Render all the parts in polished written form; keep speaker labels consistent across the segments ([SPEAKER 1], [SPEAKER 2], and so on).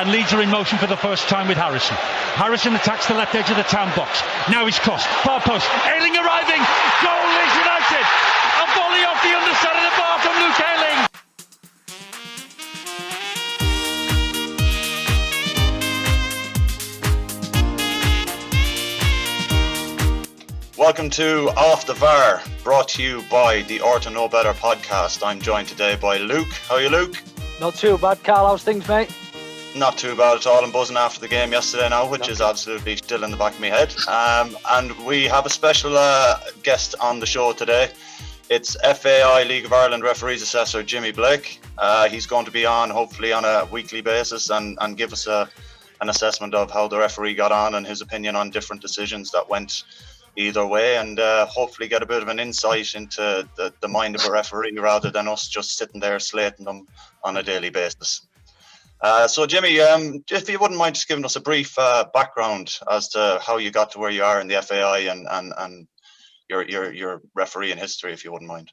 [SPEAKER 1] and Leeds are in motion for the first time with Harrison. Harrison attacks the left edge of the town box. Now he's crossed, far post, Ayling arriving, goal Leeds United! A volley off the underside of the bar from Luke Ayling!
[SPEAKER 2] Welcome to Off the VAR, brought to you by the Orta No Better podcast. I'm joined today by Luke. How are you, Luke?
[SPEAKER 3] Not too bad, Karl. How's things, mate?
[SPEAKER 2] Not too bad at all. I'm buzzing after the game yesterday now, which is absolutely still in the back of my head. And we have a special guest on the show today. It's FAI League of Ireland referees assessor Jimmy Blake. He's going to be on, hopefully, on a weekly basis and give us an assessment of how the referee got on and his opinion on different decisions that went either way, and hopefully get a bit of an insight into the mind of a referee rather than us just sitting there slating them on a daily basis. So Jimmy, if you wouldn't mind just giving us a brief background as to how you got to where you are in the FAI and your refereeing history, if you wouldn't mind.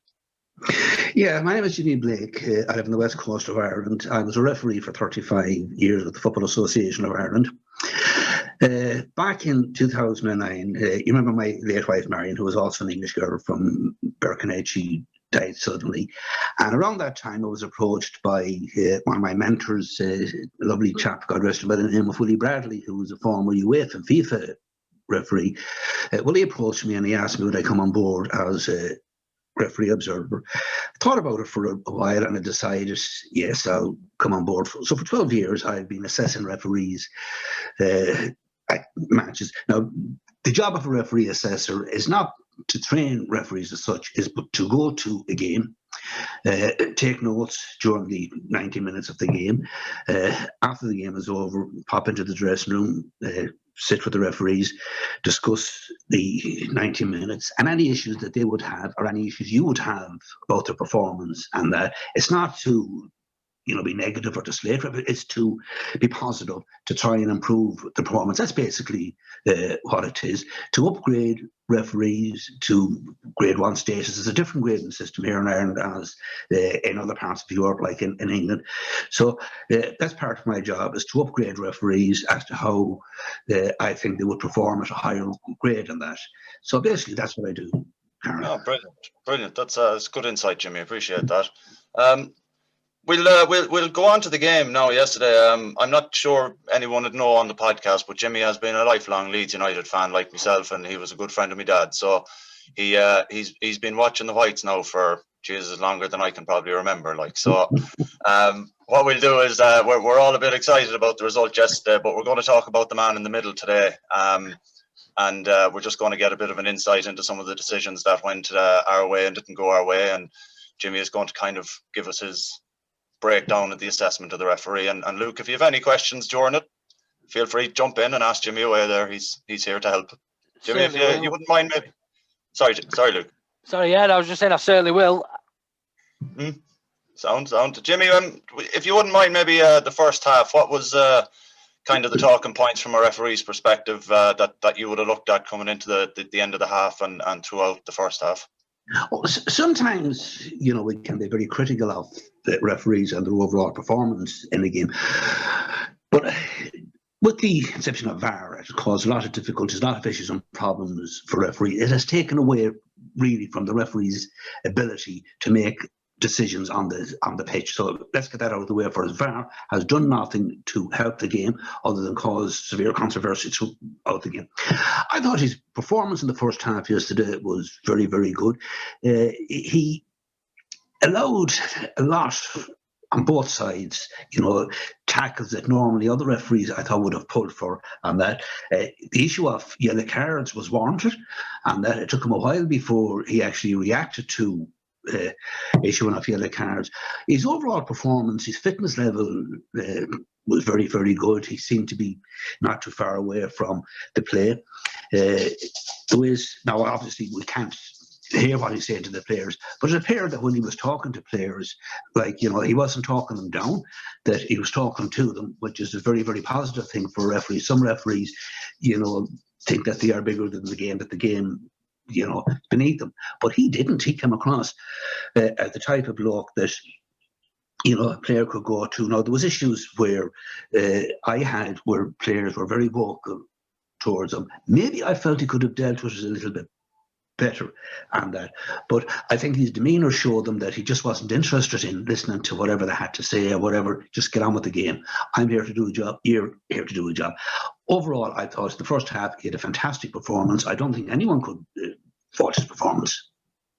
[SPEAKER 4] Yeah, my name is Jimmy Blake. I live on the west coast of Ireland. I was a referee for 35 years with the Football Association of Ireland. Back in 2009, you remember my late wife Marion, who was also an English girl from Birkenhead. She died suddenly, and around that time I was approached by one of my mentors, a lovely chap, God rest him, by the name of Willie Bradley, who was a former UEFA and FIFA referee. Willie approached me and he asked me would I come on board as a referee observer. I thought about it for a while and I decided, yes, I'll come on board. So for 12 years, I've been assessing referees at matches. Now, the job of a referee assessor is not to train referees as such, but to go to a game, take notes during the 90 minutes of the game. After the game is over, pop into the dressing room, sit with the referees, discuss the 90 minutes and any issues that they would have or any issues you would have about their performance. And it's not to be negative or to slate, it's to be positive, to try and improve the performance. That's basically what it is. To upgrade referees to grade 1 status. There's a different grading system here in Ireland as in other parts of Europe, like in England. So that's part of my job, is to upgrade referees as to how I think they would perform at a higher grade than that. So basically that's what I do, Karen.
[SPEAKER 2] Oh, brilliant. That's good insight, Jimmy. I appreciate that. We'll go on to the game now. Yesterday, I'm not sure anyone would know on the podcast, but Jimmy has been a lifelong Leeds United fan like myself, and he was a good friend of my dad. So he's been watching the Whites now for longer than I can probably remember. What we'll do is we're all a bit excited about the result yesterday, but we're going to talk about the man in the middle today, and we're just going to get a bit of an insight into some of the decisions that went our way and didn't go our way. And Jimmy is going to kind of give us his breakdown of the assessment of the referee. And Luke, if you have any questions during it, feel free to jump in and ask Jimmy away there. He's here to help. Jimmy, if you wouldn't mind, maybe. Sorry, Luke.
[SPEAKER 3] Sorry, yeah, I was just saying I certainly will.
[SPEAKER 2] Sound. Jimmy, if you wouldn't mind, maybe the first half, what was kind of the talking points from a referee's perspective that you would have looked at coming into the end of the half and throughout the first half?
[SPEAKER 4] Sometimes, we can be very critical of the referees and their overall performance in the game. But with the inception of VAR, it caused a lot of difficulties, a lot of issues and problems for referees. It has taken away, really, from the referee's ability to make decisions on the pitch. So let's get that out of the way first. VAR has done nothing to help the game other than cause severe controversy throughout the game. I thought his performance in the first half yesterday was very, very good. He allowed a lot on both sides, tackles that normally other referees I thought would have pulled for on that. The issue of yellow cards was warranted, and that it took him a while before he actually reacted to issuing of yellow cards. His overall performance, his fitness level was very, very good. He seemed to be not too far away from the play. Now, obviously, we can't hear what he's saying to the players, but it appeared that when he was talking to players, he wasn't talking them down, that he was talking to them, which is a very, very positive thing for referees. Some referees, think that they are bigger than the game, that the game beneath them. But he didn't. He came across as the type of bloke that a player could go to. Now, there was issues where where players were very vocal towards him. Maybe I felt he could have dealt with it a little bit better and that. But I think his demeanour showed them that he just wasn't interested in listening to whatever they had to say or whatever. Just get on with the game. I'm here to do a job. You're here to do a job. Overall, I thought the first half he had a fantastic performance. I don't think anyone could fault his performance.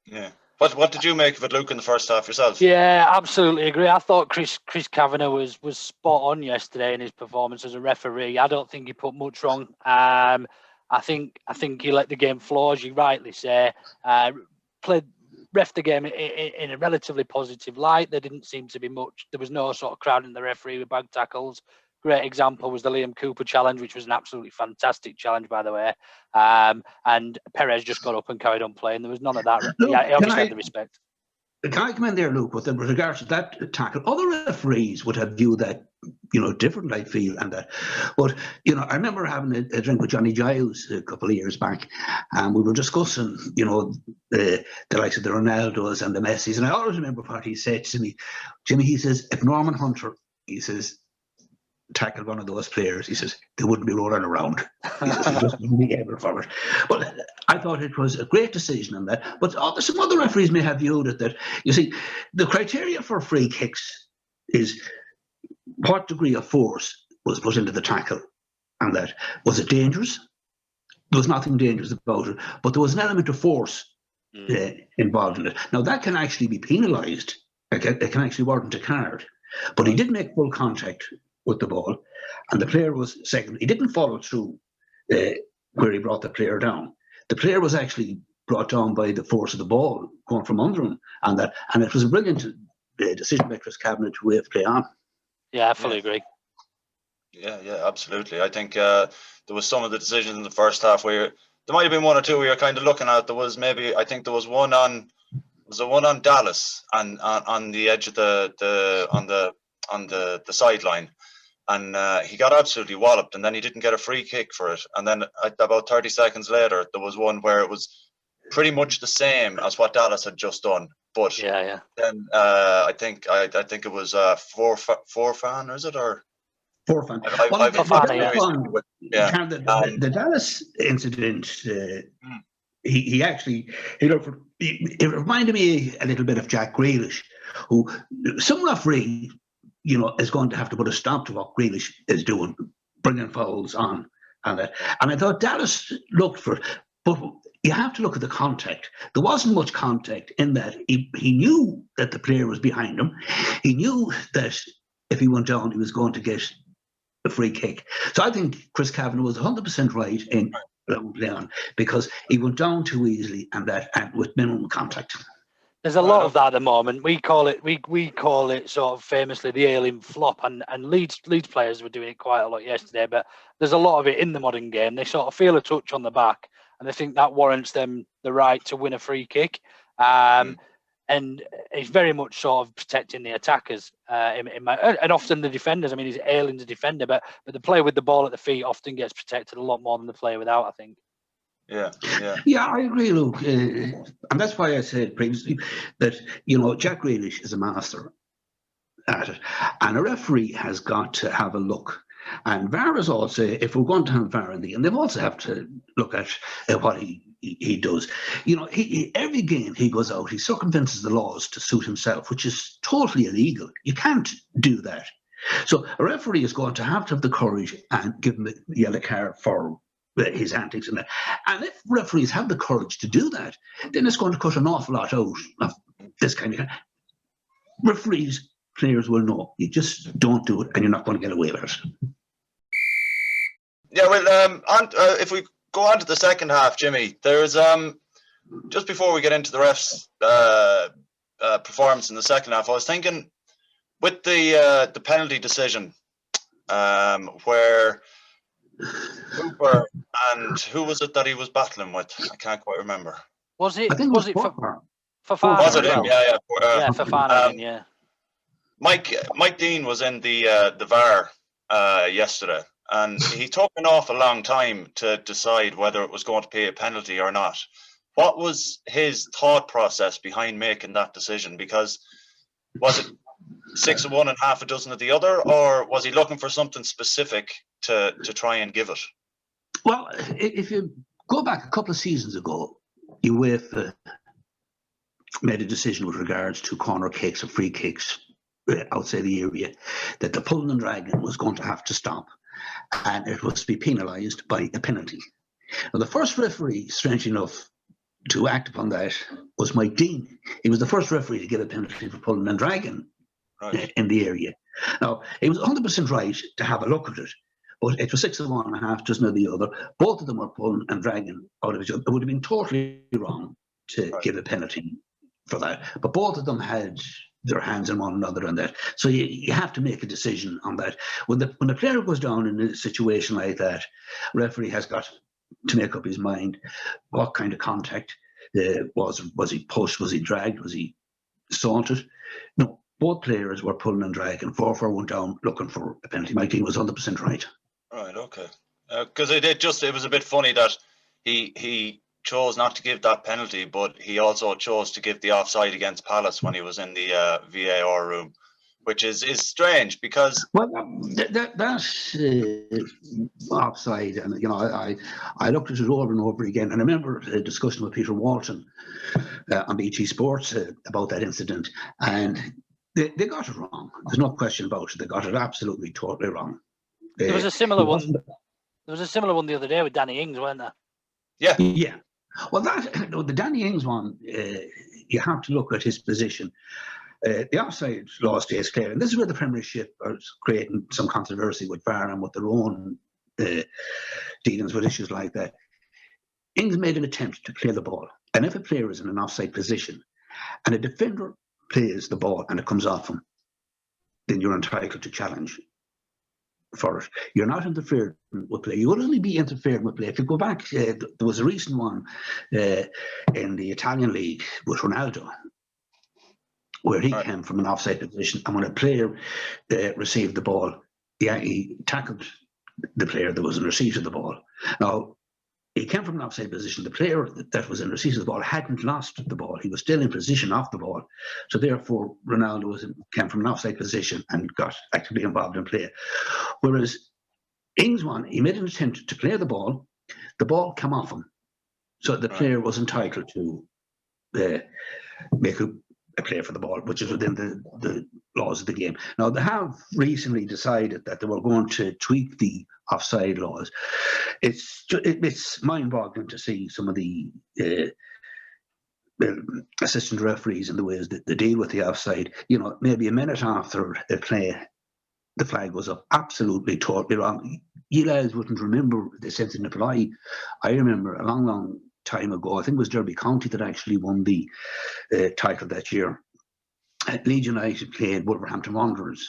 [SPEAKER 2] Yeah. What did you make of it, Luke, in the first half yourself?
[SPEAKER 3] Yeah, absolutely agree. I thought Chris Kavanagh was spot on yesterday in his performance as a referee. I don't think he put much wrong. I think he let the game flow, as you rightly say. Ref the game in a relatively positive light. There didn't seem to be much. There was no sort of crowding the referee with bag tackles. Great example was the Liam Cooper challenge, which was an absolutely fantastic challenge, by the way. And Perez just got up and carried on playing. There was none of that.
[SPEAKER 4] Look,
[SPEAKER 3] he obviously had the respect.
[SPEAKER 4] Can I come in there, Luke, with regards to that tackle? Other referees would have viewed that, different, I feel, and that. But, I remember having a drink with Johnny Giles a couple of years back, and we were discussing, the likes of the Ronaldos and the Messis, and I always remember what he said to me. Jimmy, he says, if Norman Hunter, he says, tackled one of those players, he says, they wouldn't be rolling around. He says, they just wouldn't be able for it. But I thought it was a great decision on that. But some other referees may have viewed it that, you see, the criteria for free kicks is what degree of force was put into the tackle, and that. Was it dangerous? There was nothing dangerous about it, but there was an element of force involved in it. Now, that can actually be penalised. It can actually warrant a card. But he did make full contact with the ball, and the player was second. He didn't follow through where he brought the player down. The player was actually brought down by the force of the ball going from under him, and it was a brilliant decision by Chris Kavanagh to wave play on.
[SPEAKER 3] Yeah, I fully agree.
[SPEAKER 2] Yeah, absolutely. I think there was some of the decisions in the first half where there might have been one or two we were kind of looking at. There was one on Dallas and on the edge of the sideline, and he got absolutely walloped, and then he didn't get a free kick for it. And then about 30 seconds later, there was one where it was pretty much the same as what Dallas had just done. But then I think it was Forfan, is it, or
[SPEAKER 4] Forfan? The Dallas incident. It reminded me a little bit of Jack Grealish, who some referee, is going to have to put a stop to what Grealish is doing, bringing fouls on and that. And I thought Dallas looked for it, but you have to look at the contact. There wasn't much contact in that. He knew that the player was behind him. He knew that if he went down, he was going to get a free kick. So I think Chris Kavanagh was 100% right in play on, because he went down too easily and with minimum contact.
[SPEAKER 3] There's a lot of that at the moment. We call it sort of famously the alien flop, and Leeds players were doing it quite a lot yesterday. But there's a lot of it in the modern game. They sort of feel a touch on the back, and they think that warrants them the right to win a free kick. And it's very much sort of protecting the attackers and often the defenders. I mean, he's ailing the defender, but the player with the ball at the feet often gets protected a lot more than the player without, I think.
[SPEAKER 4] Yeah, I agree, Luke, and that's why I said previously that Jack Grealish is a master at it, and a referee has got to have a look. And VAR is also, if we're going to have VAR in the end, they also have to look at what he does. Every game he goes out, he circumvents the laws to suit himself, which is totally illegal. You can't do that. So a referee is going to have the courage and give him a yellow card for his antics and that. And if referees have the courage to do that, then it's going to cut an awful lot out of this kind of. Referees, players will know. You just don't do it, and you're not going to get away with it.
[SPEAKER 2] Yeah, well, if we go on to the second half, Jimmy, there's just before we get into the refs' performance in the second half, I was thinking with the penalty decision, where Cooper and who was it that he was battling with? I can't quite remember.
[SPEAKER 3] Was it
[SPEAKER 4] Fafana?
[SPEAKER 2] Was it him? Yeah.
[SPEAKER 3] Fafana. Yeah.
[SPEAKER 2] Mike Dean was in the VAR yesterday, and he took an awful long time to decide whether it was going to pay a penalty or not. What was his thought process behind making that decision? Because was 6 of one and half a dozen of the other, or was he looking for something specific to try and give it?
[SPEAKER 4] Well, if you go back a couple of seasons ago, UEFA made a decision with regards to corner kicks or free kicks outside the area that the pulling and dragging was going to have to stop, and it was to be penalised by a penalty. Now, the first referee, strangely enough, to act upon that was Mike Dean. He was the first referee to give a penalty for pulling and dragging in the area. Now, he was 100% right to have a look at it, but it was 6 of one and a half, dozen of the other. Both of them were pulling and dragging out of each other. It would have been totally wrong to give a penalty for that, but both of them had their hands in one another on that. So you have to make a decision on that. When the player goes down in a situation like that, referee has got to make up his mind what kind of contact was he pushed, was he dragged, was he assaulted? No, both players were pulling and dragging. 4-4 went down looking for a penalty. My team was 100% right.
[SPEAKER 2] Right, okay. Because it was a bit funny that he chose not to give that penalty, but he also chose to give the offside against Palace when he was in the VAR room, which is strange because
[SPEAKER 4] that's offside, and I looked at it over and over again, and I remember a discussion with Peter Walton on BT Sports about that incident, and they got it wrong. There's no question about it. They got it absolutely totally wrong.
[SPEAKER 3] There was a similar one. There was a similar one the other day with Danny Ings, wasn't there?
[SPEAKER 2] Yeah.
[SPEAKER 4] Well, the Danny Ings one, you have to look at his position. The offside law stays clear, and this is where the Premiership is creating some controversy with VAR and with their own dealings with issues like that. Ings made an attempt to clear the ball, and if a player is in an offside position and a defender plays the ball and it comes off him, then you're entitled to challenge for it. You're not interfering with play. You would only be interfering with play. If you go back, there was a recent one in the Italian league with Ronaldo, where he came from an offside position, and when a player received the ball, he tackled the player that was in receipt of the ball. Now, he came from an offside position. The player that was in receipt of the ball hadn't lost the ball. He was still in position off the ball. So therefore, Ronaldo came from an offside position and got actively involved in play. Whereas Ings one, he made an attempt to clear the ball came off him. So the player was entitled to make a play for the ball, which is within the laws of the game. Now, they have recently decided that they were going to tweak the offside laws. It's mind-boggling to see some of the assistant referees and the ways that they deal with the offside. Maybe a minute after a play, the flag goes up. Absolutely, totally wrong. You guys wouldn't remember this incident, but I remember a long, long time ago, I think it was Derby County that actually won the title that year. Leeds United played Wolverhampton Wanderers,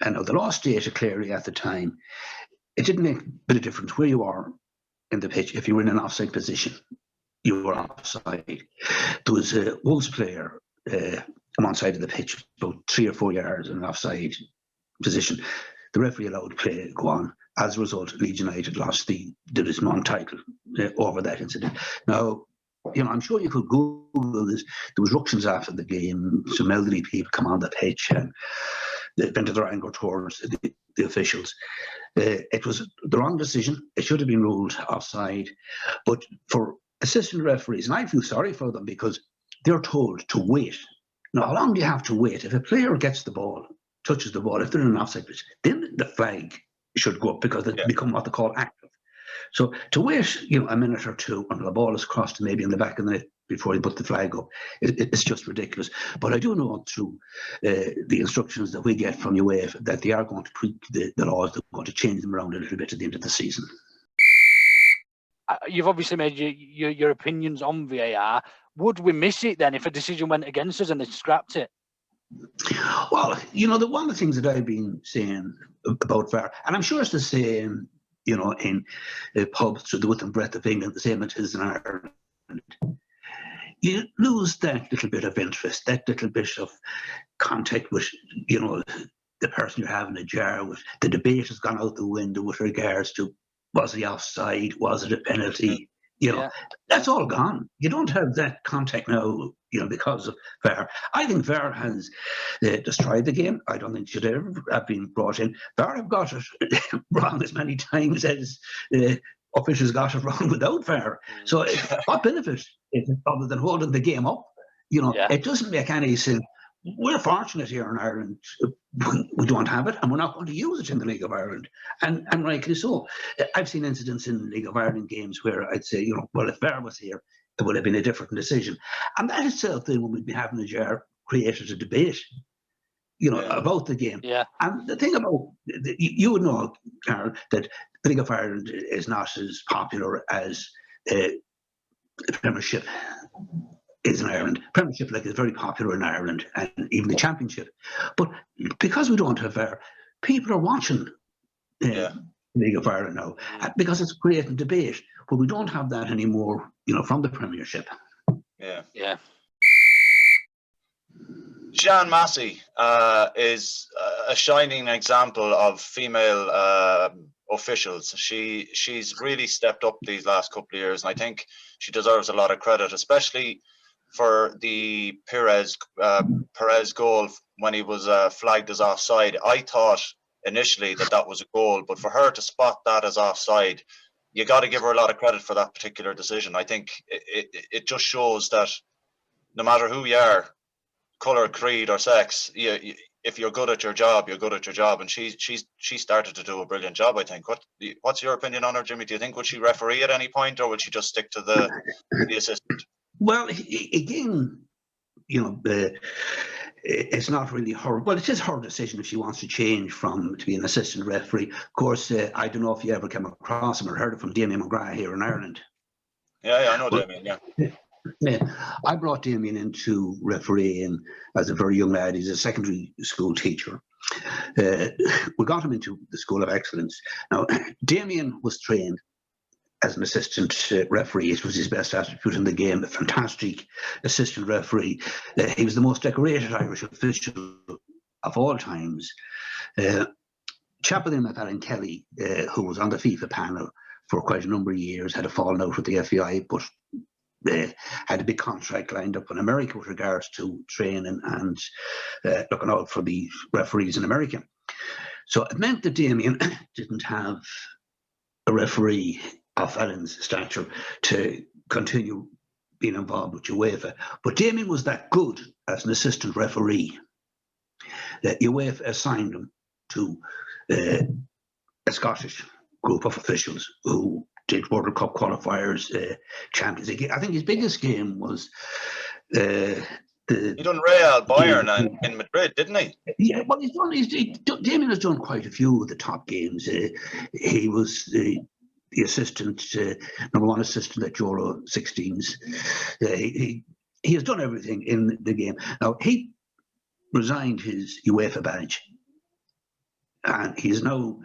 [SPEAKER 4] and the law stated clearly at the time, it didn't make a bit of difference where you are in the pitch. If you were in an offside position, you were offside. There was a Wolves player on one side of the pitch, about 3 or 4 yards in an offside position. The referee allowed play go on. As a result, Leeds United lost the Division 1 title over that incident. Now, I'm sure you could Google this. There was ructions after the game. Some elderly people come on the pitch and they vented their anger towards the officials. It was the wrong decision. It should have been ruled offside. But for assistant referees, and I feel sorry for them because they're told to wait. Now, how long do you have to wait? If a player gets the ball, touches the ball, if they're in an offside pitch, then the flag should go up because they become what they call active. So to wait, a minute or two until the ball is crossed maybe in the back of the net before you put the flag up, it's just ridiculous. But I do know through the instructions that we get from UEFA that they are going to tweak the laws. They're going to change them around a little bit at the end of the season.
[SPEAKER 3] You've obviously made your opinions on VAR. Would we miss it then if a decision went against us and they scrapped it?
[SPEAKER 4] Well, one of the things that I've been saying about VAR, and I'm sure it's the same, in pubs through the width and breadth of England, the same it is in Ireland. You lose that little bit of interest, that little bit of contact with, the person you're having a jar with. The debate has gone out the window with regards to, was he offside? Was it a penalty? That's all gone. You don't have that contact now, because of VAR. I think VAR has destroyed the game. I don't think it should ever have been brought in. VAR have got it wrong as many times as officials got it wrong without VAR. So what benefit is it other than holding the game up? It doesn't make any sense. We're fortunate here in Ireland. We don't have it, and we're not going to use it in the League of Ireland. And rightly so. I've seen incidents in League of Ireland games where I'd say, well, if VAR was here, it would have been a different decision. And that itself, then, when we'd be having a jar, created a debate, about the game.
[SPEAKER 3] Yeah.
[SPEAKER 4] And the thing about, you would know, Karl, that the League of Ireland is not as popular as the Premiership is in Ireland. Premiership is very popular in Ireland, and even the Championship. But because we don't have VAR, people are watching the League of Ireland now because it's creating debate. But we don't have that anymore, from the Premiership.
[SPEAKER 3] Yeah.
[SPEAKER 2] Jean Massey is a shining example of female officials. She's really stepped up these last couple of years, and I think she deserves a lot of credit, especially for the Perez goal when he was flagged as offside. I thought initially that was a goal, but for her to spot that as offside, you got to give her a lot of credit for that particular decision. I think it just shows that no matter who you are, colour, creed or sex, if you're good at your job, you're good at your job, and she started to do a brilliant job, I think. What's your opinion on her, Jimmy? Do you think would she referee at any point, or would she just stick to the assistant?
[SPEAKER 4] Well, again, it's not really her. Well, it is her decision if she wants to change to be an assistant referee. Of course, I don't know if you ever came across him or heard of him, Damien McGrath here in Ireland.
[SPEAKER 2] Yeah, I know Damien,
[SPEAKER 4] Yeah, I brought Damien into refereeing as a very young lad. He's a secondary school teacher. We got him into the School of Excellence. Now, Damien was trained as an assistant referee. It was his best attribute in the game, a fantastic assistant referee. He was the most decorated Irish official of all times. Chap with him, Alan Kelly, who was on the FIFA panel for quite a number of years, had a falling out with the FAI, but had a big contract lined up in America with regards to training and looking out for the referees in America. So it meant that Damien didn't have a referee of Alan's stature to continue being involved with UEFA. But Damien was that good as an assistant referee that UEFA assigned him to a Scottish group of officials who did World Cup qualifiers, Champions League. I think his biggest game was
[SPEAKER 2] he done Real Bayern in Madrid, didn't he?
[SPEAKER 4] Yeah, well, Damien has done quite a few of the top games. He was the assistant, number one assistant at Euro 16s. He has done everything in the game. Now, he resigned his UEFA badge, and he is now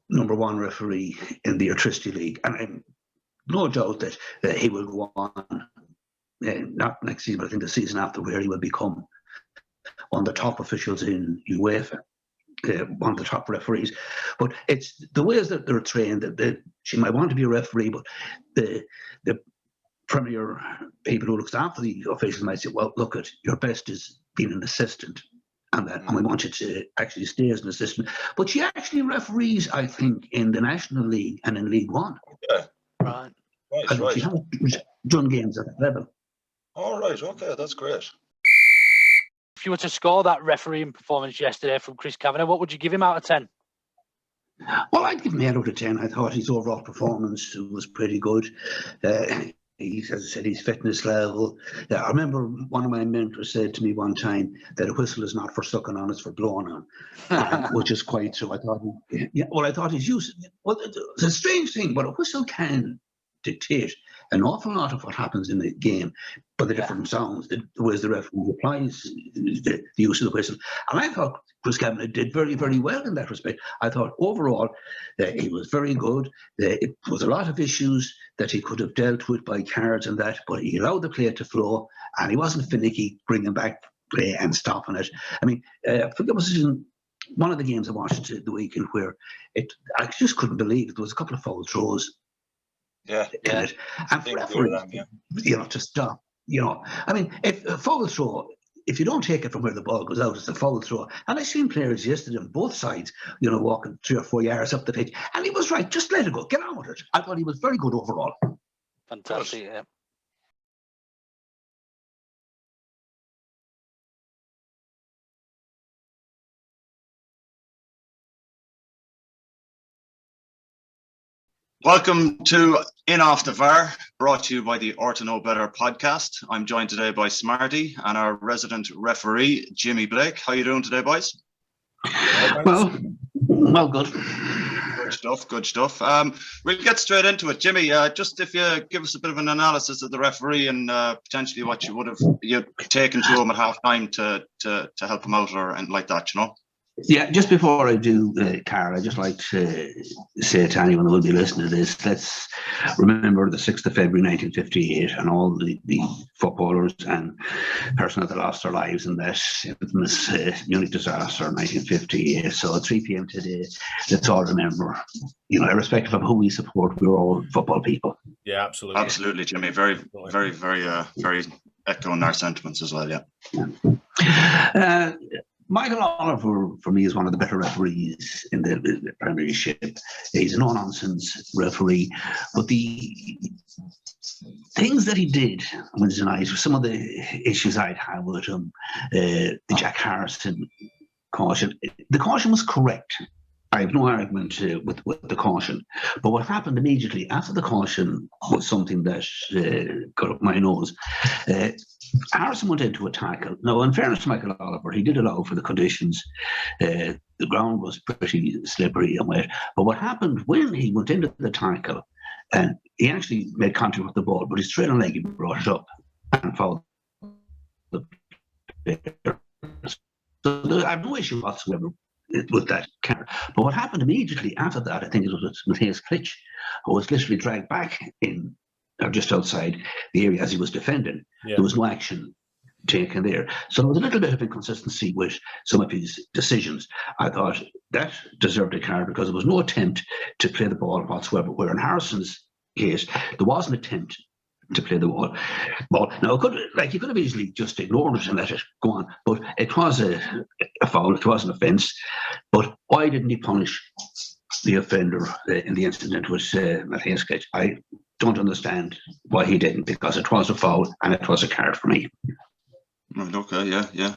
[SPEAKER 4] number one referee in the Electricity League. And I'm no doubt that he will go on, not next season, but I think the season after, where he will become one of the top officials in UEFA. One of the top referees. But it's the ways that they're trained, that she might want to be a referee, but the premier people who looks after the officials might say, well, look, your best is being an assistant, and we want you to actually stay as an assistant. But she actually referees, I think, in the National League and in League One.
[SPEAKER 2] Yeah.
[SPEAKER 3] Right.
[SPEAKER 4] She has done games at that level.
[SPEAKER 2] All right, okay, that's great.
[SPEAKER 3] If you were to score that refereeing performance yesterday from Chris Kavanagh, what would you give him out of 10?
[SPEAKER 4] Well, I'd give him 8 out of 10. I thought his overall performance was pretty good. As I said, his fitness level. I remember one of my mentors said to me one time that a whistle is not for sucking on, it's for blowing on, which is quite true. I thought his use. Well, it's a strange thing, but a whistle can dictate an awful lot of what happens in the game, but the different sounds, the ways the referee applies the use of the whistle. And I thought Chris Kavanagh did very, very well in that respect. I thought overall he was very good. It was a lot of issues that he could have dealt with by cards and that, but he allowed the play to flow, and he wasn't finicky bringing back play and stopping it. I mean, I think it was in one of the games I watched the weekend where I just couldn't believe it. There was a couple of foul throws
[SPEAKER 2] Yeah.
[SPEAKER 4] in it. And for referee, to stop, I mean, if a foul throw, if you don't take it from where the ball goes out, it's a foul throw. And I've seen players yesterday on both sides, walking 3 or 4 yards up the pitch. And he was right, just let it go, get on with it. I thought he was very good overall.
[SPEAKER 3] Fantastic, yeah.
[SPEAKER 2] Welcome to In Off the VAR, brought to you by the Orta Know Better podcast. I'm joined today by Smarty and our resident referee, Jimmy Blake. How you doing today, boys?
[SPEAKER 4] Well, good.
[SPEAKER 2] Good stuff. We'll get straight into it. Jimmy, just if you give us a bit of an analysis of the referee and potentially what you would have taken to him at half time to help him out or anything like that,
[SPEAKER 4] Yeah, just before I do, Karl, I'd just like to say to anyone who will be listening to this, let's remember the 6th of February 1958 and all the footballers and personnel that lost their lives in that infamous Munich disaster in 1958. So at 3 p.m. today, let's all remember, irrespective of who we support, we're all football people.
[SPEAKER 5] Yeah, absolutely.
[SPEAKER 2] Absolutely, Jimmy. Very, very, very echoing our sentiments as well,
[SPEAKER 4] yeah. Michael Oliver, for me, is one of the better referees in the Premiership. He's a no-nonsense referee, but the things that he did Wednesday night, some of the issues I'd had with him, the Jack Harrison caution, the caution was correct. I have no argument with the caution, but what happened immediately after the caution was something that got up my nose. Harrison went into a tackle. Now, in fairness to Michael Oliver, he did allow for the conditions. The ground was pretty slippery and wet. But what happened when he went into the tackle, and he actually made contact with the ball, but his trailing leg, he brought it up and fouled the player. So I have no issue whatsoever with that. But what happened immediately after that, I think it was Matthias Klitsch, who was literally dragged back in, or just outside the area as he was defending. Yeah. There was no action taken there. So there was a little bit of inconsistency with some of his decisions. I thought that deserved a card because there was no attempt to play the ball whatsoever, where in Harrison's case, there was an attempt to play the ball. Now, he could have easily just ignored it and let it go on, but it was a foul, it was an offence. But why didn't he punish the offender in the incident with Matthias Klitsch? I don't understand why he didn't, because it was a foul and it was a card for me.
[SPEAKER 2] Okay, yeah.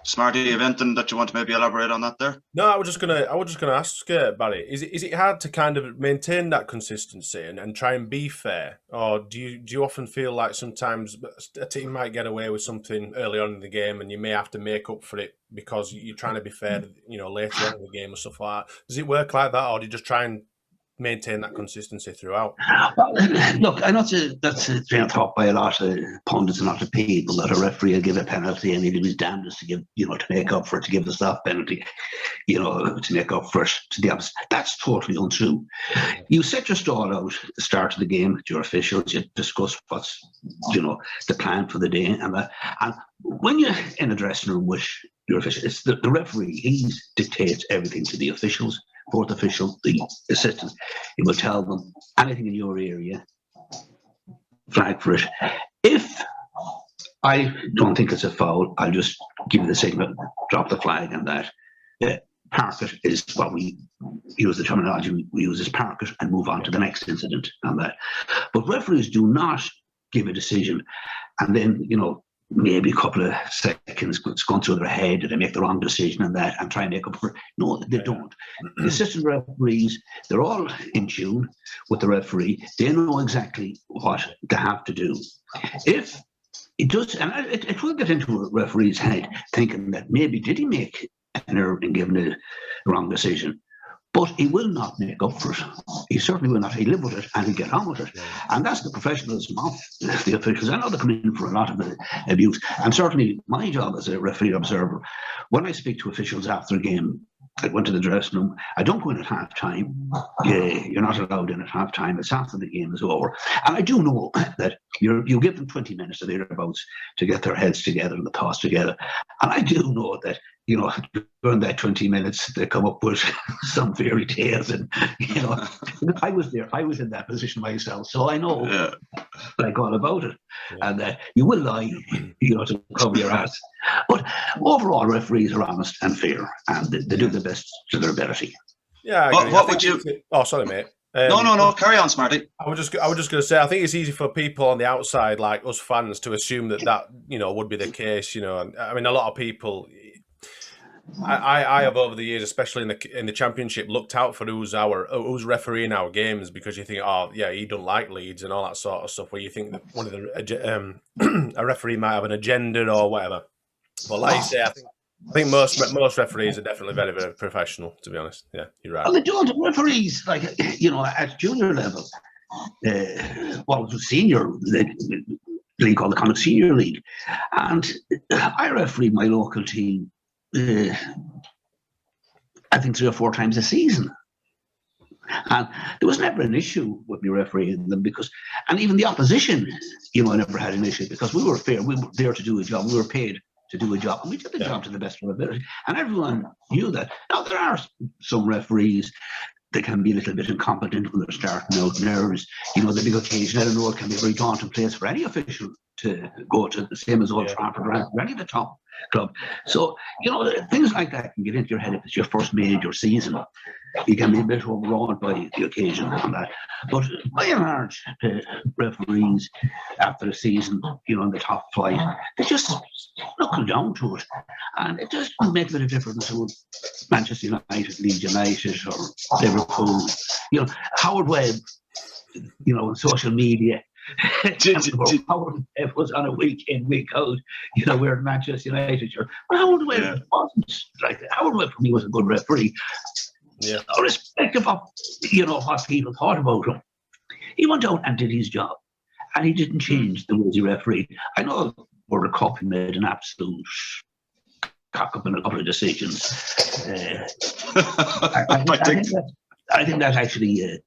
[SPEAKER 2] Smarty, anything that you want to maybe elaborate on that there?
[SPEAKER 5] No, I was just gonna ask Barry. Is it hard to kind of maintain that consistency and try and be fair, or do you often feel like sometimes a team might get away with something early on in the game and you may have to make up for it because you're trying to be fair, later on in the game or stuff like that? Does it work like that, or do you just try and maintain that consistency throughout?
[SPEAKER 4] Well, look, I know that's a train of thought by a lot of pundits and a lot of people that a referee will give a penalty and he'll be damnedest to give, to make up for it, to give the stop penalty, to make up for it to the opposite. That's totally untrue. You set your stall out at the start of the game with your officials, you discuss what's, the plan for the day, and when you're in a dressing room with your officials, it's the referee, he dictates everything to the officials. Fourth official, the assistant, he will tell them anything in your area, flag for it. If I don't think it's a foul, I'll just give you the signal, drop the flag, and that. Park it is what we use, the terminology we use is park it and move on to the next incident and that. But referees do not give a decision and then, maybe a couple of seconds it's gone through their head and they make the wrong decision and that and try and make up for it. No, they don't. The assistant referees, they're all in tune with the referee. They know exactly what they have to do. If it does, and it will get into a referee's head thinking that maybe did he make an error in giving a wrong decision? But he will not make up for it. He certainly will not. He'll live with it and he'll get on with it. And that's the professionalism of the officials. I know they come in for a lot of abuse. And certainly my job as a referee observer, when I speak to officials after a game, I went to the dressing room. I don't go in at half time. You're not allowed in at half time. It's after the game is over. And I do know that you give them 20 minutes or thereabouts to get their heads together and the thoughts together. And I do know that during that 20 minutes, they come up with some fairy tales, and I was there. I was in that position myself, so I know like all about it. Yeah. And you will lie, to cover your ass. But overall, referees are honest and fair, and they do the best to their ability.
[SPEAKER 5] Yeah.
[SPEAKER 2] What would you?
[SPEAKER 5] Oh, sorry, mate.
[SPEAKER 2] No. Carry on, Smarty.
[SPEAKER 5] I was just going to say, I think it's easy for people on the outside, like us fans, to assume that would be the case. And I mean, a lot of people. I have over the years, especially in the Championship, looked out for who's refereeing our games, because you think, oh yeah, he don't like Leeds and all that sort of stuff. Where you think that one of the a referee might have an agenda or whatever. But like you say, I think most referees are definitely very, very professional. To be honest, yeah, you're right.
[SPEAKER 4] Well, they don't. Referees, like at junior level, senior league called the kind of senior league, and I refereed my local team. I think 3 or 4 times a season, and there was never an issue with me refereeing them, and even the opposition, I never had an issue, because we were fair. We were there to do a job. We were paid to do a job, and we did the job to the best of our ability, and everyone knew that. Now, there are some referees that can be a little bit incompetent when they're starting out. Nerves, the big occasion, I don't know, it can be a very daunting place for any official to go to, the same as Old Trafford or any of the top club. So, things like that can get into your head if it's your first major season. You can be a bit overawed by the occasion and that. But by and large, referees after the season, in the top flight, they just knuckle down to it. And it doesn't make a bit of difference with Manchester United, Leeds United, or Liverpool. Howard Webb, on social media. Howard Webb was on a week in, week out, wearing Manchester United shirt. But Howard Webb wasn't like that. Howard Webb for me was a good referee. Yeah. Irrespective of what people thought about him. He went out and did his job, and he didn't change the ways he refereed. I know World Cup, he made an absolute cock up in a couple of decisions. I think that actually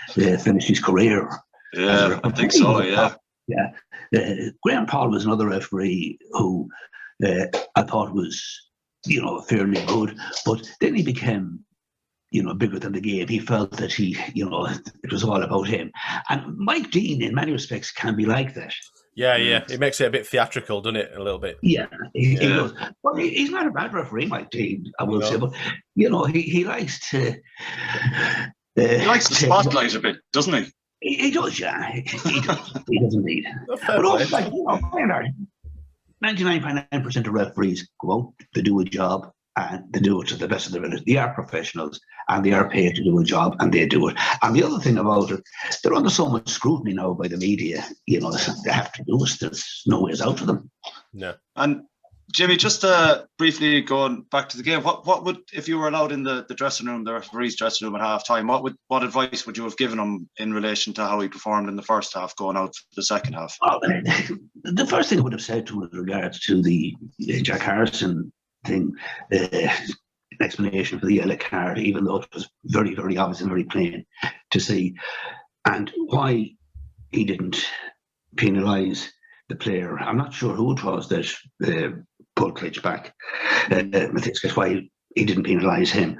[SPEAKER 4] finished his career.
[SPEAKER 2] Yeah, I think so.
[SPEAKER 4] Yeah. Graham Paul was another referee who I thought was, fairly good, but then he became, bigger than the game. He felt that it was all about him. And Mike Dean, in many respects, can be like that.
[SPEAKER 5] Yeah. It makes it a bit theatrical, doesn't it? A little bit.
[SPEAKER 4] Yeah, he does. But he's not a bad referee, Mike Dean, I will say. But, he likes to...
[SPEAKER 2] he likes the spotlight a bit, doesn't he?
[SPEAKER 4] He does, yeah. He does. He does indeed. But also, 99.9% of referees go out, they do a job, and they do it to the best of their ability. They are professionals, and they are paid to do a job, and they do it. And the other thing about it, they're under so much scrutiny now by the media. They have to do it. There's no ways out of them.
[SPEAKER 5] No.
[SPEAKER 2] And Jimmy, just briefly going back to the game, what would, if you were allowed in the dressing room, the referee's dressing room at half time, what advice would you have given him in relation to how he performed in the first half, going out for the second half?
[SPEAKER 4] Well, the first thing I would have said to him with regards to the Jack Harrison thing, explanation for the yellow card, even though it was very, very obvious and very plain to see, and why he didn't penalise the player. I'm not sure who it was that pulled Klitsch back. I think that's why he didn't penalise him.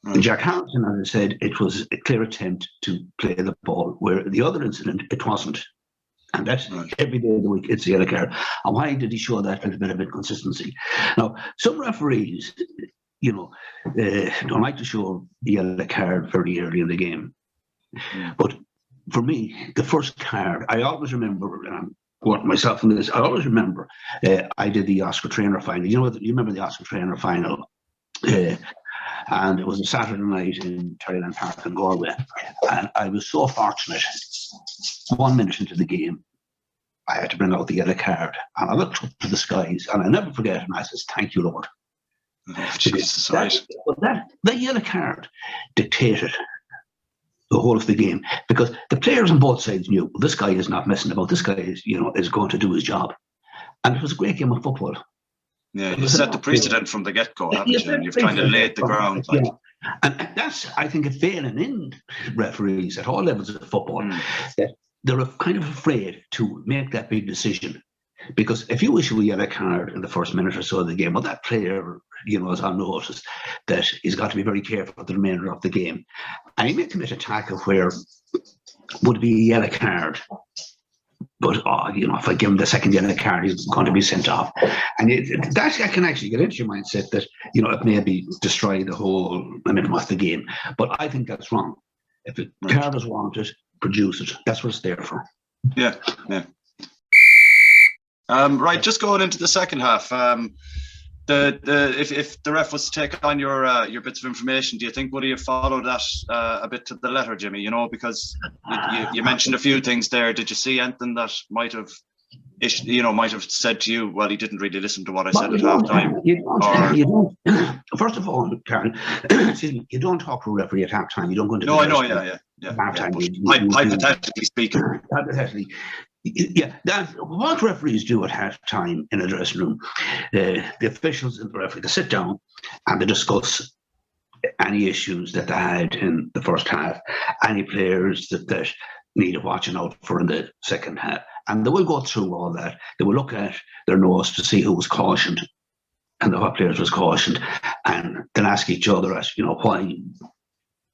[SPEAKER 4] And Jack Harrison, as I said, it was a clear attempt to play the ball, where the other incident, it wasn't. And that's every day of the week, it's the yellow card. And why did he show that little bit of inconsistency? Now, some referees, don't like to show the yellow card very early in the game. But for me, the first card, I always remember, and I'm quoting myself in this, I always remember I did the Oscar Traynor final. You remember the Oscar Traynor final? And it was a Saturday night in Terryland Park in Galway. And I was so fortunate, 1 minute into the game, I had to bring out the yellow card. And I looked up to the skies, and I'll never forget it, and I said, "Thank you, Lord."
[SPEAKER 2] Oh, Jesus, that
[SPEAKER 4] yellow card dictated the whole of the game, because the players on both sides knew, well, this guy is not messing about. This guy is, is going to do his job. And it was a great game of football.
[SPEAKER 2] Yeah, you set the precedent from the get-go, haven't you? And you've kind of laid the ground.
[SPEAKER 4] Yeah. And that's, I think, a failing in referees at all levels of football, that they're kind of afraid to make that big decision. Because if you issue a yellow card in the first minute or so of the game, well, that player, is on notice that he's got to be very careful for the remainder of the game. And he may commit a tackle where would be a yellow card. But, if I give him the second yellow card, he's going to be sent off. And that can actually get into your mindset that, it maybe destroy the whole momentum of the game. But I think that's wrong. If a card is wanted, produce it. That's what it's there for.
[SPEAKER 2] Yeah. Right, just going into the second half. If the ref was to take on your bits of information, do you think would he have followed that a bit to the letter, Jimmy? Because you mentioned a few things there. Did you see anything that might have said to you, well, he didn't really listen to what I said at halftime?
[SPEAKER 4] You don't. First of all, Karl, excuse me, you don't talk to a referee at halftime. You don't go into.
[SPEAKER 2] No, I know. Yeah. Halftime, hypothetically speaking.
[SPEAKER 4] Hypothetically. Yeah, what referees do at half-time in a dressing room, the officials and the referee, they sit down and they discuss any issues that they had in the first half, any players that need watching out for in the second half. And they will go through all that. They will look at their notes to see who was cautioned and what players was cautioned, and then ask each other, why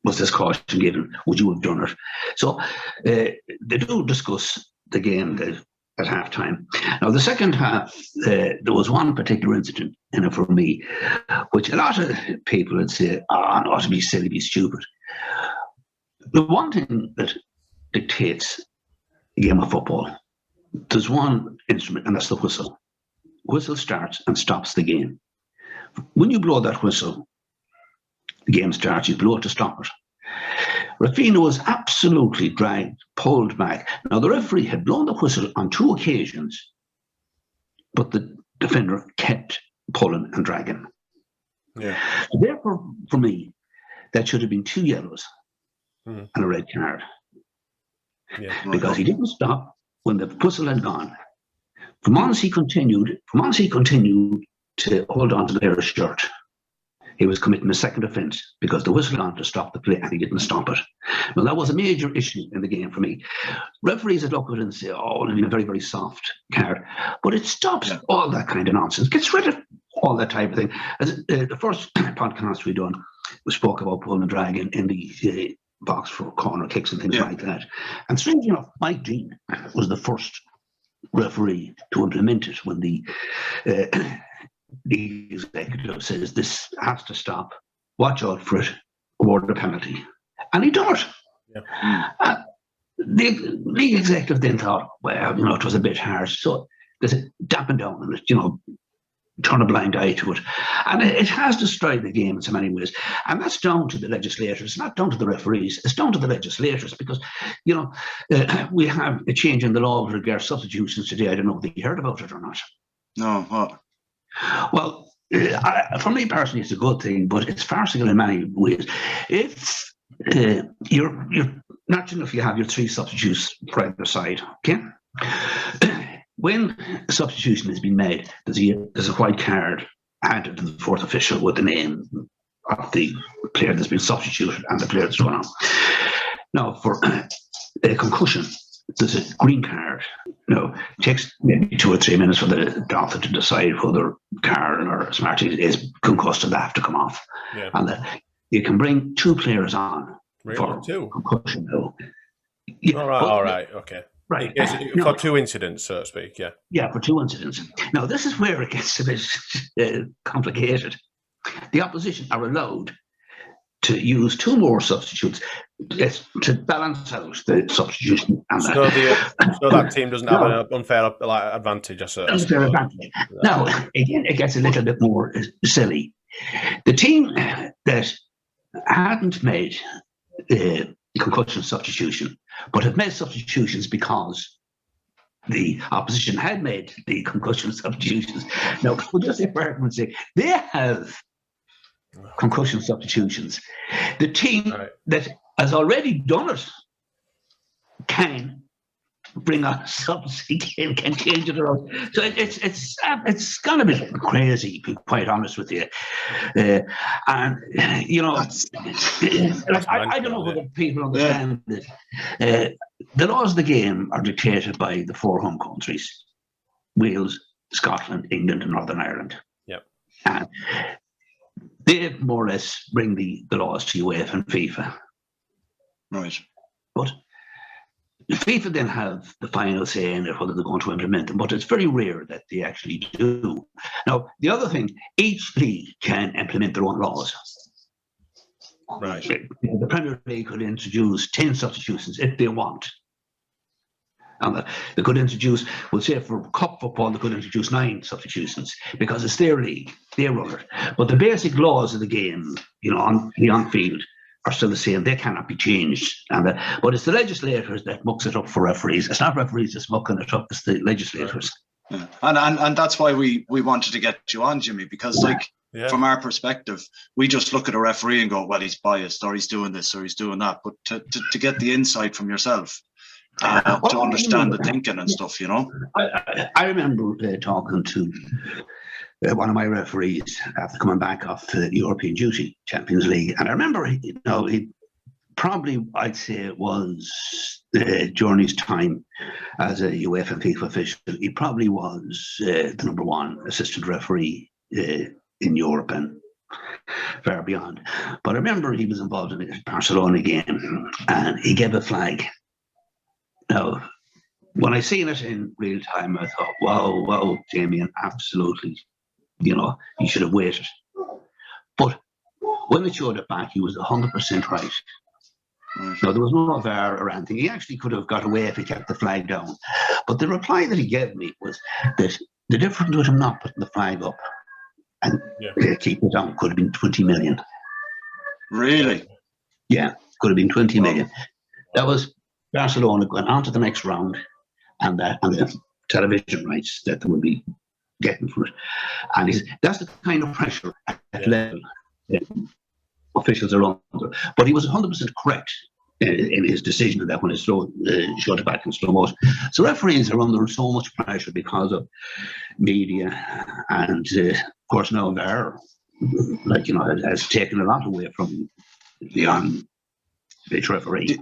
[SPEAKER 4] was this caution given? Would you have done it? So they do discuss the game at halftime. Now, the second half, there was one particular incident in it for me, which a lot of people would say, no, to be silly, be stupid. The one thing that dictates a game of football, there's one instrument, and that's the whistle. Whistle starts and stops the game. When you blow that whistle, the game starts, you blow it to stop it. Rafinha was absolutely pulled back. Now, the referee had blown the whistle on 2 occasions, but the defender kept pulling and dragging.
[SPEAKER 5] Yeah.
[SPEAKER 4] Therefore, for me, that should have been 2 yellows and a red card.
[SPEAKER 5] Yeah.
[SPEAKER 4] Because he didn't stop when the whistle had gone. For months he continued to hold on to the player's shirt. He was committing a second offence because the whistle on to stop the play and he didn't stop it. Well, that was a major issue in the game for me. Referees would look at it and say, it'll be a very, very soft card. But it stops all that kind of nonsense, gets rid of all that type of thing. As the first podcast we done, we spoke about pulling and dragging in the box for corner kicks and things like that. And strangely enough, Mike Dean was the first referee to implement it when the executive says this has to stop, watch out for it, award a penalty. And he done it. Yeah. The league executive then thought, well, it was a bit harsh. So they said, dampen down on it, turn a blind eye to it. And it has destroyed the game in so many ways. And that's down to the legislators. It's not down to the referees. It's down to the legislators because, we have a change in the law with regard to substitutions today. I don't know if you heard about it or not.
[SPEAKER 2] No, what?
[SPEAKER 4] Well, for me personally, it's a good thing, but it's farcical in many ways. If you're natural enough, you have your 3 substitutes for either side, okay? When a substitution has been made, there's a white card handed to the 4th official with the name of the player that's been substituted and the player that's gone on. Now, for a concussion, there's a green card. It takes maybe 2 or 3 minutes for the doctor to decide whether Karl or Smarty is concussed and they have to come off. Yeah. And you can bring 2 players on for 2 concussion.
[SPEAKER 5] Yeah, all right, okay.
[SPEAKER 4] Right.
[SPEAKER 5] For 2 incidents, so to speak, yeah. Yeah,
[SPEAKER 4] for 2 incidents. Now, this is where it gets a bit complicated. The opposition are allowed to use 2 more substitutes to balance out the substitution. And
[SPEAKER 5] so that team doesn't have an unfair advantage.
[SPEAKER 4] Unfair advantage. Now, again, it gets a little bit more silly. The team that hadn't made concussion substitution, but have made substitutions because the opposition had made the concussion substitutions. Now, we'll just say for argument's sake, they have concussion substitutions. The team that has already done it can bring on subs again, can change it around. So it's gonna be crazy, to be quite honest with you. And I don't know whether people understand this. The laws of the game are dictated by the 4 home countries. Wales, Scotland, England, and Northern Ireland.
[SPEAKER 5] Yep.
[SPEAKER 4] And they more or less bring the laws to UEFA and FIFA.
[SPEAKER 2] Right.
[SPEAKER 4] But FIFA then have the final say in it, whether they're going to implement them, but it's very rare that they actually do. Now, the other thing, each league can implement their own laws.
[SPEAKER 5] Right.
[SPEAKER 4] The Premier League could introduce 10 substitutions if they want. And they could introduce, we'll say for cup football, they could introduce 9 substitutions because it's their league, they run it. But the basic laws of the game, on the on-field, are still the same. They cannot be changed. But it's the legislators that mucks it up for referees. It's not referees that's mucking it up, it's the legislators.
[SPEAKER 2] Yeah. And that's why we wanted to get you on, Jimmy, because from our perspective, we just look at a referee and go, well, he's biased, or he's doing this, or he's doing that. But to get the insight from yourself, to understand the thinking and stuff,
[SPEAKER 4] I remember talking to one of my referees after coming back off the European duty, Champions League, and I remember he probably, I'd say it was during his time as a UEFA and FIFA official, he probably was the number 1 assistant referee in Europe and far beyond. But I remember he was involved in a Barcelona game and he gave a flag. Now, when I seen it in real time, I thought, wow, Damien, absolutely, he should have waited. But when it showed it back, he was 100% right. Now, there was no VAR or anything. He actually could have got away if he kept the flag down. But the reply that he gave me was that the difference with him not putting the flag up and keep it down could have been 20 million.
[SPEAKER 2] Really?
[SPEAKER 4] Yeah, could have been 20 million. That was Barcelona going on to the next round and the television rights that they would be getting from it. And he said, that's the kind of pressure at level officials are under. But he was 100% correct in his decision of that when he showed it back in slow motion. So referees are under so much pressure because of media and, of course, now VAR, has taken a lot away from the on-pitch referee.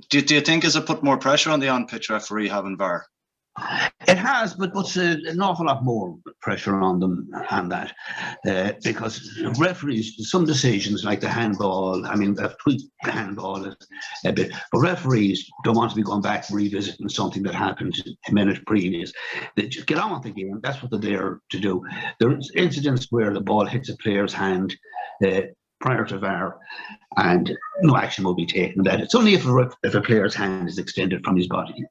[SPEAKER 2] Do you think has it put more pressure on the on-pitch referee having VAR?
[SPEAKER 4] It has, but puts an awful lot more pressure on them and that because referees, some decisions like the handball, I've tweaked the handball a bit, but referees don't want to be going back and revisiting something that happened a minute previous. They just get on with the game. That's what they're there to do. There's incidents where the ball hits a player's hand prior to VAR and no action will be taken about it. It's only if a player's hand is extended from his body.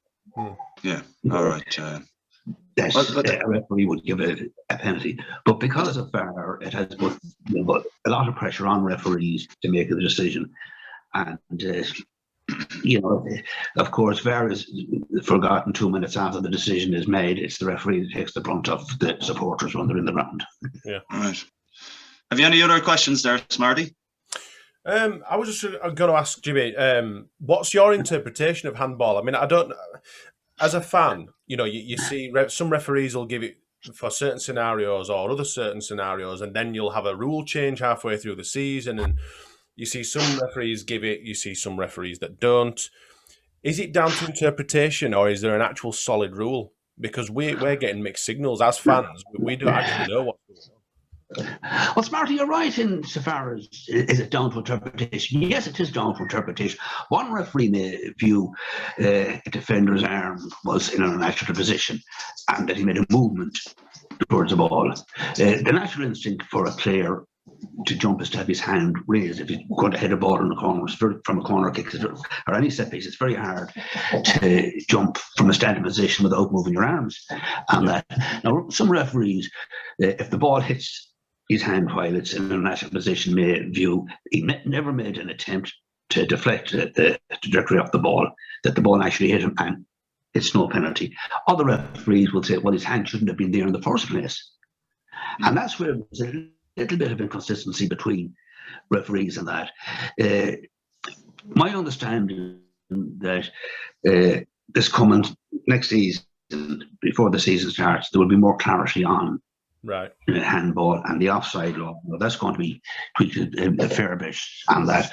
[SPEAKER 2] Yeah, all right.
[SPEAKER 4] That a referee would give a penalty. But because of VAR, it has put a lot of pressure on referees to make a decision. And, of course, VAR is forgotten 2 minutes after the decision is made. It's the referee that takes the brunt of the supporters when they're in the round.
[SPEAKER 5] Yeah.
[SPEAKER 2] All right. Have you any other questions there, Smarty?
[SPEAKER 5] I was just going to ask Jimmy, what's your interpretation of handball? I don't. As a fan, you see some referees will give it for certain scenarios or other certain scenarios, and then you'll have a rule change halfway through the season, and you see some referees give it, you see some referees that don't. Is it down to interpretation, or is there an actual solid rule? Because we're getting mixed signals as fans. We don't actually know what's going on.
[SPEAKER 4] Well, Smarty, you're right in so far as is it down to interpretation? Yes, it is down to interpretation. One referee may view a defender's arm was in a natural position and that he made a movement towards the ball. The natural instinct for a player to jump is to have his hand raised. If he's going to hit a ball in the corner from a corner kick or any set piece, it's very hard to jump from a standing position without moving your arms. And that now some referees, if the ball hits his hand while it's in a natural position, may view he never made an attempt to deflect the trajectory of the ball, that the ball actually hit him, and it's no penalty. Other referees will say, well, his hand shouldn't have been there in the first place. And that's where there's a little bit of inconsistency between referees and that. My understanding that this coming next season, before the season starts, there will be more clarity on handball and the offside law. Well, that's going to be tweaked a fair bit. And that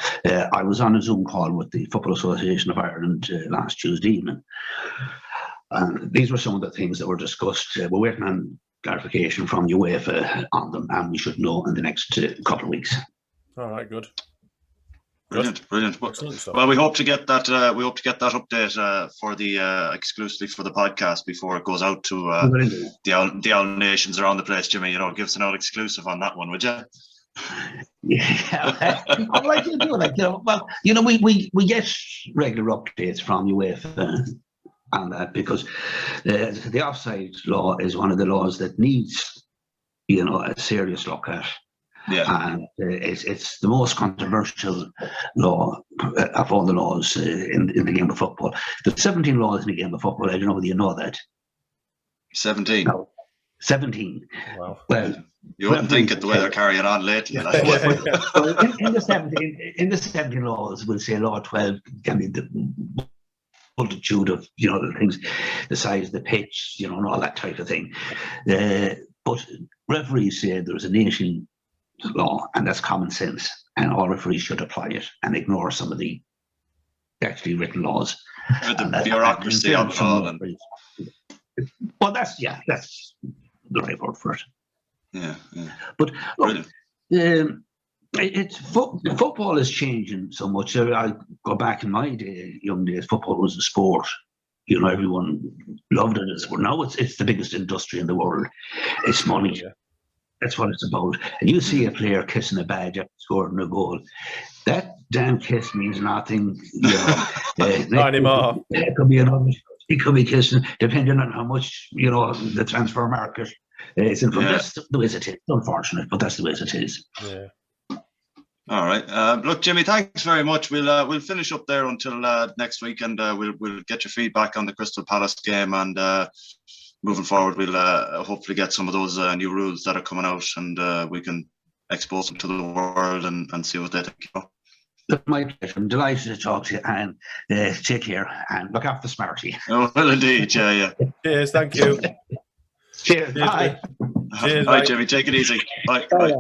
[SPEAKER 4] I was on a Zoom call with the Football Association of Ireland last Tuesday evening, And these were some of the things that were discussed. We're waiting on clarification from UEFA on them, and we should know in the next couple of weeks.
[SPEAKER 5] All right, good.
[SPEAKER 2] Brilliant. Well, we hope to get that. We hope to get that update for the exclusively for the podcast before it goes out to the Owl Nations around the place. Jimmy, give us an old exclusive on that one, would you?
[SPEAKER 4] Yeah, I'd like to do it. We get regular updates from UEFA on that because the offside law is one of the laws that needs, a serious look at.
[SPEAKER 2] Yeah,
[SPEAKER 4] and it's the most controversial law of all the laws in the game of football. There's 17 laws in the game of football. I don't know whether you know that.
[SPEAKER 2] 17.
[SPEAKER 4] No, 17.
[SPEAKER 5] Wow.
[SPEAKER 4] Well,
[SPEAKER 2] you wouldn't think it the way they're carrying on lately.
[SPEAKER 4] Well, in the 17 laws, we'll say law 12 can be the multitude of the things, the size of the pitch, and all that type of thing. But referees say there's a nation law, and that's common sense, and all referees should apply it and ignore some of the actually written laws.
[SPEAKER 2] The bureaucracy of it all.
[SPEAKER 4] Well, that's the right word for it.
[SPEAKER 2] Yeah.
[SPEAKER 4] But look, football is changing so much. I go back in my young days. Football was a sport. Everyone loved it as well. Now it's the biggest industry in the world. It's money. Yeah. That's what it's about. And you see a player kissing a badge after scoring a goal. That damn kiss means nothing.
[SPEAKER 5] Not anymore.
[SPEAKER 4] It could be another. He could be kissing, depending on how much the transfer market is in. That's the way it is. It's unfortunate, but that's the way it is.
[SPEAKER 5] Yeah.
[SPEAKER 2] All right. Look, Jimmy, thanks very much. We'll finish up there until next week, and we'll get your feedback on the Crystal Palace game, and moving forward, we'll hopefully get some of those new rules that are coming out, and we can expose them to the world and see what they think.
[SPEAKER 4] My pleasure. I'm delighted to talk to you, and take care and look after Smarty.
[SPEAKER 2] Oh, well, indeed. Yeah.
[SPEAKER 5] Cheers. Thank you.
[SPEAKER 4] Cheers. Bye.
[SPEAKER 5] Cheers.
[SPEAKER 2] Bye, Jimmy. Take it easy. Bye.
[SPEAKER 4] Bye.